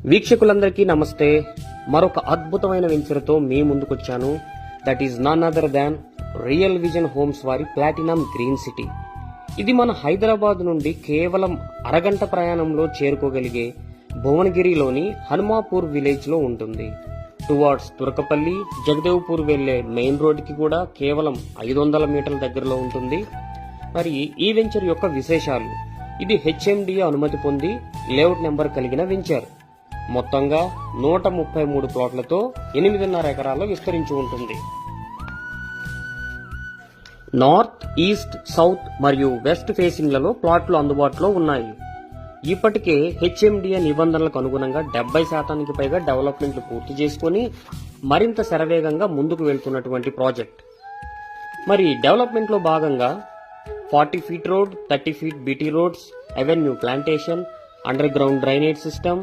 వీక్షకులందరికీ నమస్తే. మరొక అద్భుతమైన వెంచర్తో మీ ముందుకొచ్చాను. That is none other than real vision homes వారి ప్లాటినం గ్రీన్ సిటీ. ఇది మన హైదరాబాద్ నుండి కేవలం అరగంట ప్రయాణంలో చేరుకోగలిగే భువనగిరిలోని హనుమాపూర్ విలేజ్ లో ఉంటుంది. టువార్డ్స్ తురకపల్లి, జగదేవ్పూర్ వెళ్లే మెయిన్ రోడ్ కి కూడా కేవలం 500 మీటర్ల దగ్గరలో ఉంటుంది. మరి ఈ వెంచర్ యొక్క విశేషాలు: ఇది హెచ్ఎండిఏ అనుమతి పొంది లేఅవుట్ నెంబర్ కలిగిన వెంచర్. మొత్తంగా 133 ప్లాట్లతో 8.5 ఎకరాల్లో విస్తరించి ఉంటుంది. నార్త్, ఈస్ట్, సౌత్ మరియు వెస్ట్ ఫేసింగ్లలో ప్లాట్లు అందుబాటులో ఉన్నాయి. ఇప్పటికే హెచ్ఎండిఏ నిబంధనలకు అనుగుణంగా 70% పైగా డెవలప్మెంట్లు పూర్తి చేసుకుని మరింత శరవేగంగా ముందుకు వెళ్తున్నటువంటి ప్రాజెక్ట్. మరి డెవలప్మెంట్ లో భాగంగా 40 feet road, 30 feet BT roads, avenue plantation, under ground drainage system,